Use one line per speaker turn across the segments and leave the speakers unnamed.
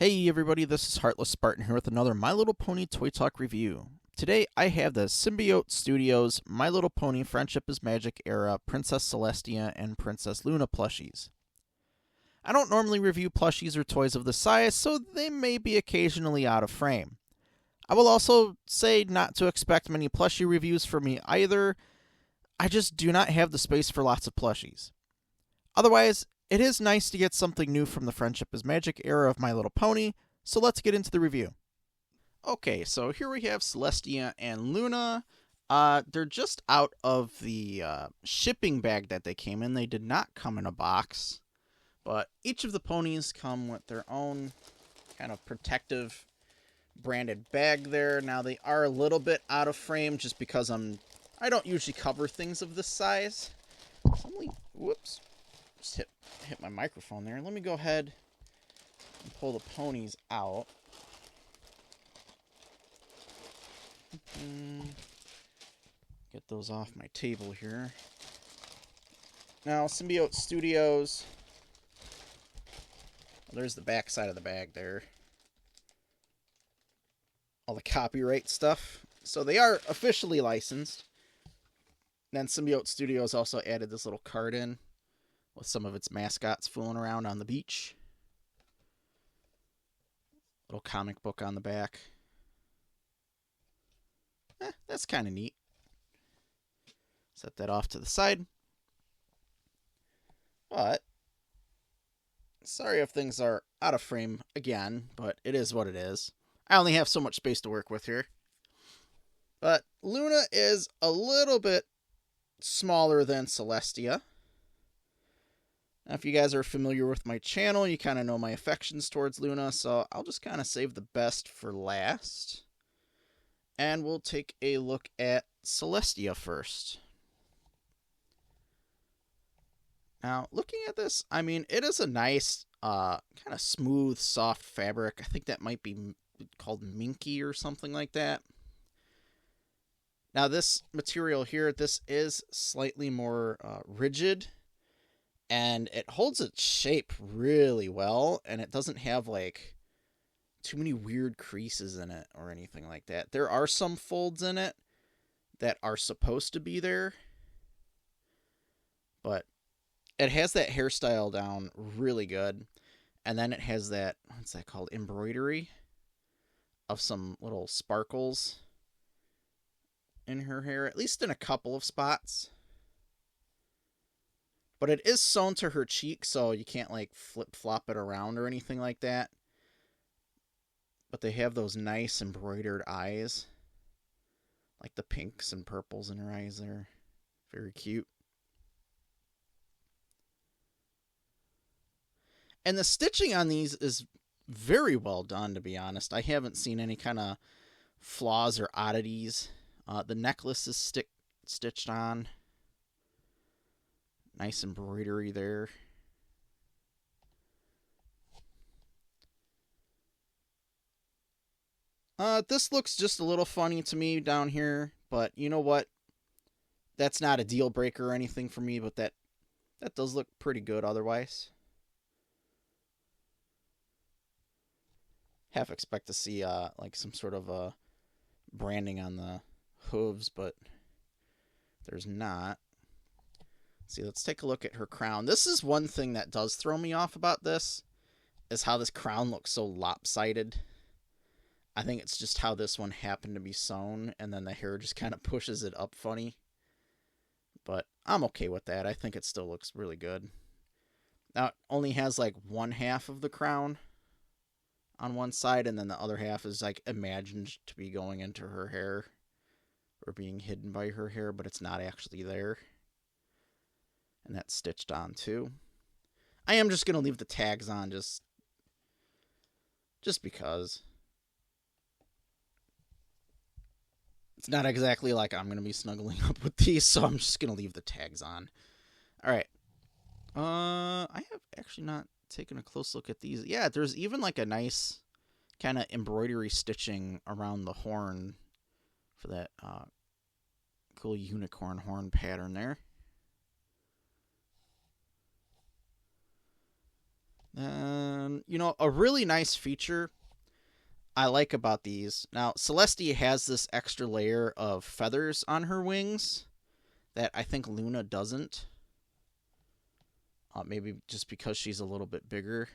Hey everybody, this is Heartless Spartan here with another My Little Pony Toy Talk review. Today I have the Symbiote Studios My Little Pony Friendship is Magic era Princess Celestia and Princess Luna plushies. I don't normally review plushies or toys of this size, so they may be occasionally out of frame. I will also say not to expect many plushie reviews from me either. I just do not have the space for lots of plushies. Otherwise, it is nice to get something new from the Friendship is Magic era of My Little Pony, so let's get into the review. Okay, so here we have Celestia and Luna. They're just out of the shipping bag that they came in. They did not come in a box, but each of the ponies come with their own kind of protective branded bag there. Now they are a little bit out of frame just because I don't usually cover things of this size. Whoops. Just hit my microphone there. Let me go ahead and pull the ponies out. Get those off my table here. Now, Symbiote Studios. There's the back side of the bag there. All the copyright stuff. So they are officially licensed. And then Symbiote Studios also added this little card in with some of its mascots fooling around on the beach. Little comic book on the back. That's kind of neat. Set that off to the side. But, sorry if things are out of frame again, but it is what it is. I only have so much space to work with here. But Luna is a little bit smaller than Celestia. Now, if you guys are familiar with my channel, you kind of know my affections towards Luna, so I'll just kind of save the best for last. And we'll take a look at Celestia first. Now, looking at this, I mean, it is a nice, kind of smooth, soft fabric. I think that might be called minky or something like that. Now, this material here, this is slightly more rigid. And it holds its shape really well, and it doesn't have, like, too many weird creases in it or anything like that. There are some folds in it that are supposed to be there, but it has that hairstyle down really good. And then it has that, what's that called, embroidery of some little sparkles in her hair, at least in a couple of spots. But it is sewn to her cheek, so you can't, like, flip-flop it around or anything like that. But they have those nice embroidered eyes. Like the pinks and purples in her eyes there. Very cute. And the stitching on these is very well done, to be honest. I haven't seen any kind of flaws or oddities. The necklace is stitched on. Nice embroidery there. This looks just a little funny to me down here, but you know what? That's not a deal breaker or anything for me, but that does look pretty good otherwise. Half expect to see like some sort of branding on the hooves, but there's not. See, let's take a look at her crown. This is one thing that does throw me off about this, is how this crown looks so lopsided. I think it's just how this one happened to be sewn, and then the hair just kind of pushes it up funny. But I'm okay with that. I think it still looks really good. Now, it only has like one half of the crown on one side, and then the other half is like imagined to be going into her hair or being hidden by her hair, but it's not actually there. And that's stitched on too. I am just going to leave the tags on just because. It's not exactly like I'm going to be snuggling up with these, so I'm just going to leave the tags on. Alright. I have actually not taken a close look at these. Yeah, there's even like a nice kind of embroidery stitching around the horn for that cool unicorn horn pattern there. And, you know, a really nice feature I like about these. Now, Celestia has this extra layer of feathers on her wings that I think Luna doesn't. Maybe just because she's a little bit bigger.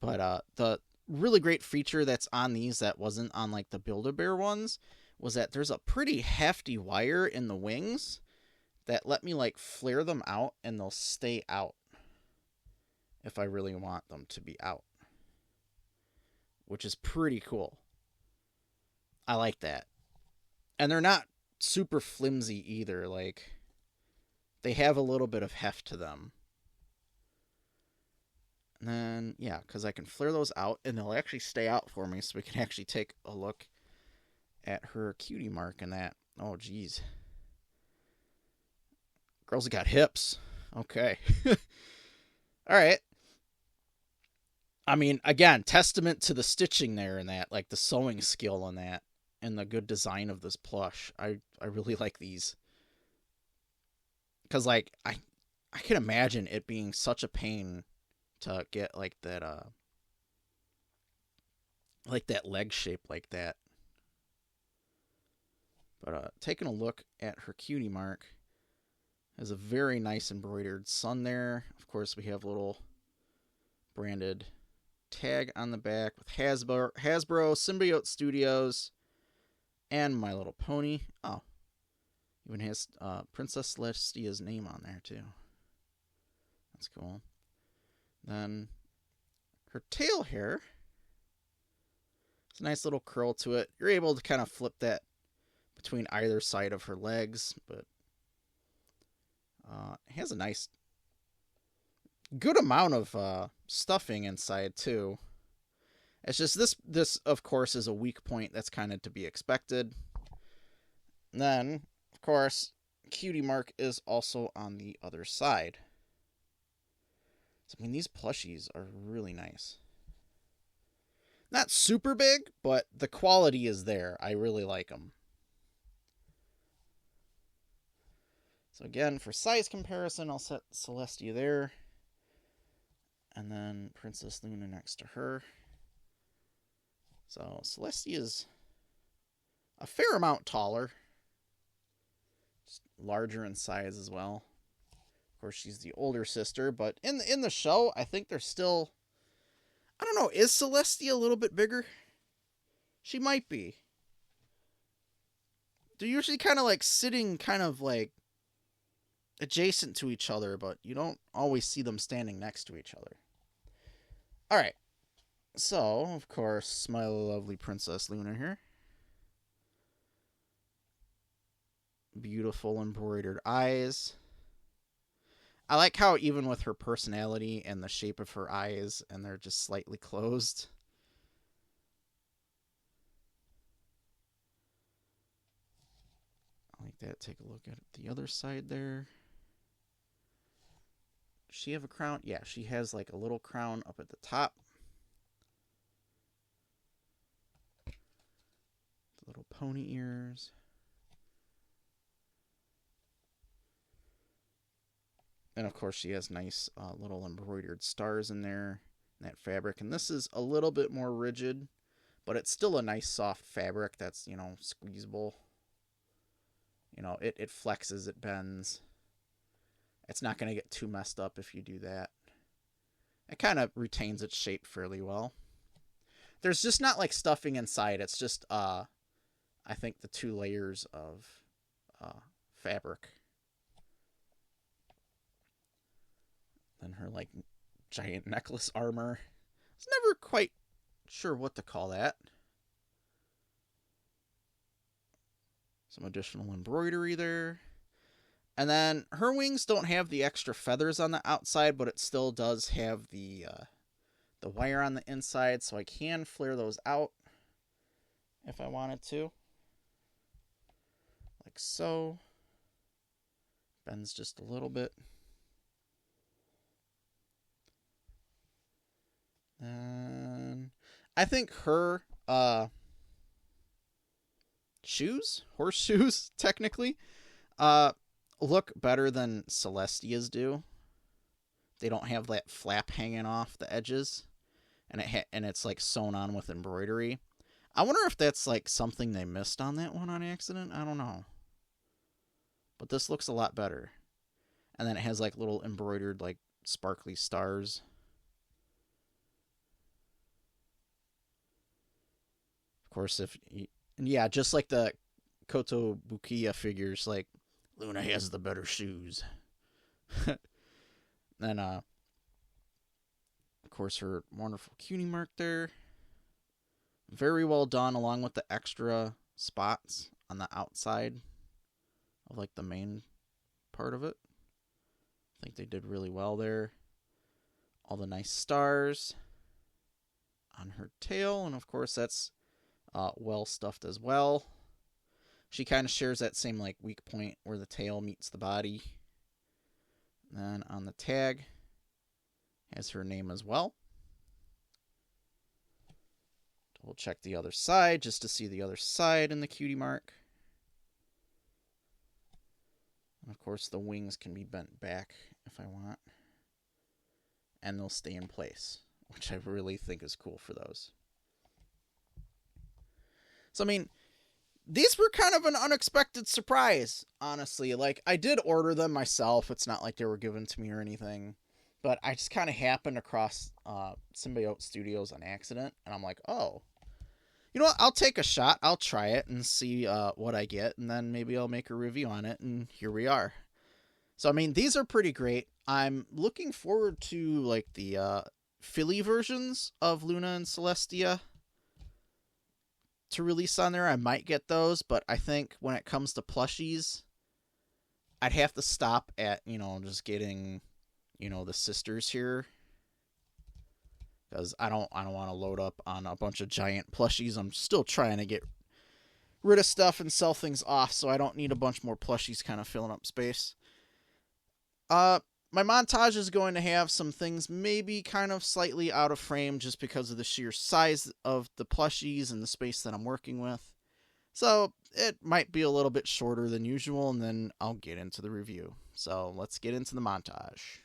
But the really great feature that's on these that wasn't on like the Build-A-Bear ones was that there's a pretty hefty wire in the wings that let me like flare them out and they'll stay out if I really want them to be out, which is pretty cool. I like that. And they're not super flimsy either. Like, they have a little bit of heft to them. And then, yeah, because I can flare those out and they'll actually stay out for me, so we can actually take a look at her cutie mark and that. Oh, geez. Girl's got hips. Okay. All right. I mean, again, testament to the stitching there and that, like the sewing skill on that, and the good design of this plush. I really like these. Because, like, I can imagine it being such a pain to get, like, that leg shape like that. But taking a look at her cutie mark, has a very nice embroidered sun there. Of course, we have a little branded tag on the back with Hasbro, Symbiote Studios, and My Little Pony. Oh, even has Princess Celestia's name on there too. That's cool. Then her tail hair, it's a nice little curl to it. You're able to kind of flip that between either side of her legs, but it has a nice, good amount of stuffing inside too. It's just this of course is a weak point. That's kind of to be expected. And then, of course, cutie mark is also on the other side. So, I mean, these plushies are really nice. Not super big, but the quality is there. I really like them. So again, for size comparison, I'll set Celestia there. And then Princess Luna next to her. So Celestia is a fair amount taller. Just larger in size as well. Of course, she's the older sister, but in the show, I think they're still... I don't know, is Celestia a little bit bigger? She might be. They're usually kind of like sitting kind of like adjacent to each other, but you don't always see them standing next to each other. Alright. So, of course, my lovely Princess Luna here. Beautiful embroidered eyes. I like how even with her personality and the shape of her eyes, and they're just slightly closed. I like that. Take a look at the other side there. Does she have a crown? Yeah, she has like a little crown up at the top. The little pony ears. And of course she has nice little embroidered stars in there, in that fabric. And this is a little bit more rigid, but it's still a nice soft fabric that's, you know, squeezable. You know, it flexes, it bends. It's not going to get too messed up if you do that. It kind of retains its shape fairly well. There's just not like stuffing inside. It's just, I think, the 2 layers of fabric. Then her like giant necklace armor. I was never quite sure what to call that. Some additional embroidery there. And then her wings don't have the extra feathers on the outside, but it still does have the wire on the inside, so I can flare those out if I wanted to. Like so. Bends just a little bit. And I think her horseshoes, technically, look better than Celestia's do. they don't have that flap hanging off the edges, and it's like sewn on with embroidery. I wonder if that's like something they missed on that one on accident. I don't know. But this looks a lot better. And then it has like little embroidered like sparkly stars. Of course, yeah, just like the Kotobukiya figures, like Luna has the better shoes. Then of course, her wonderful cutie mark there. Very well done, along with the extra spots on the outside of like the main part of it. I think they did really well there. All the nice stars on her tail, and of course that's well stuffed as well. She kind of shares that same like weak point where the tail meets the body. And then on the tag has her name as well. We'll check the other side just to see the other side in the cutie mark. And of course the wings can be bent back if I want. And they'll stay in place, which I really think is cool for those. So, I mean, these were kind of an unexpected surprise, honestly. Like, I did order them myself. It's not like they were given to me or anything. But I just kind of happened across Symbiote Studios on accident. And I'm like, oh, you know what? I'll take a shot. I'll try it and see what I get. And then maybe I'll make a review on it. And here we are. So, I mean, these are pretty great. I'm looking forward to, like, the Philly versions of Luna and Celestia to release on there. I might get those, but I think when it comes to plushies, I'd have to stop at, just getting, the sisters here. Because I don't want to load up on a bunch of giant plushies. I'm still trying to get rid of stuff and sell things off, so I don't need a bunch more plushies kind of filling up space. My montage is going to have some things maybe kind of slightly out of frame just because of the sheer size of the plushies and the space that I'm working with. So it might be a little bit shorter than usual, and then I'll get into the review. So let's get into the montage.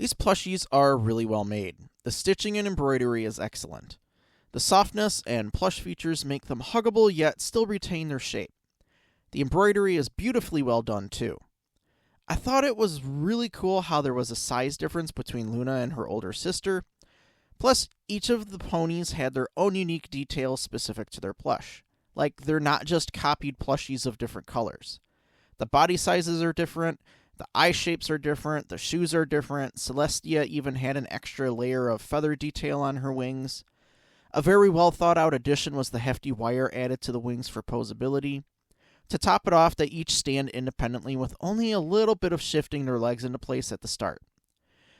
These plushies are really well made. The stitching and embroidery is excellent. The softness and plush features make them huggable yet still retain their shape. The embroidery is beautifully well done too. I thought it was really cool how there was a size difference between Luna and her older sister. Plus, each of the ponies had their own unique details specific to their plush. Like, they're not just copied plushies of different colors. The body sizes are different, the eye shapes are different, the shoes are different. Celestia even had an extra layer of feather detail on her wings. A very well thought out addition was the hefty wire added to the wings for posability. To top it off, they each stand independently with only a little bit of shifting their legs into place at the start.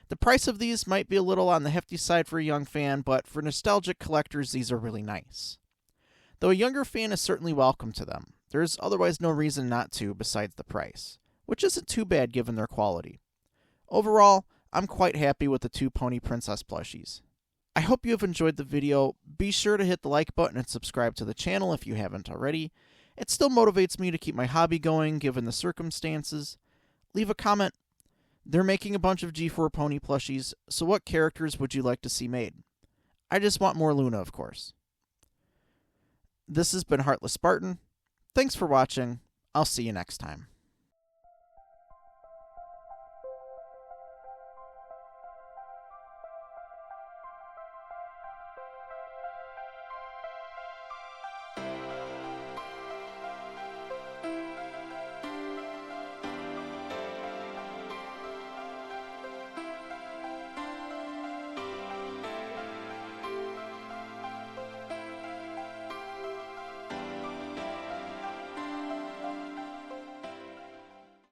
The price of these might be a little on the hefty side for a young fan, but for nostalgic collectors, these are really nice. Though a younger fan is certainly welcome to them, there is otherwise no reason not to besides the price, which isn't too bad given their quality. Overall, I'm quite happy with the two Pony Princess plushies. I hope you have enjoyed the video. Be sure to hit the like button and subscribe to the channel if you haven't already. It still motivates me to keep my hobby going given the circumstances. Leave a comment. They're making a bunch of G4 Pony plushies, so what characters would you like to see made? I just want more Luna, of course. This has been Heartless Spartan. Thanks for watching. I'll see you next time.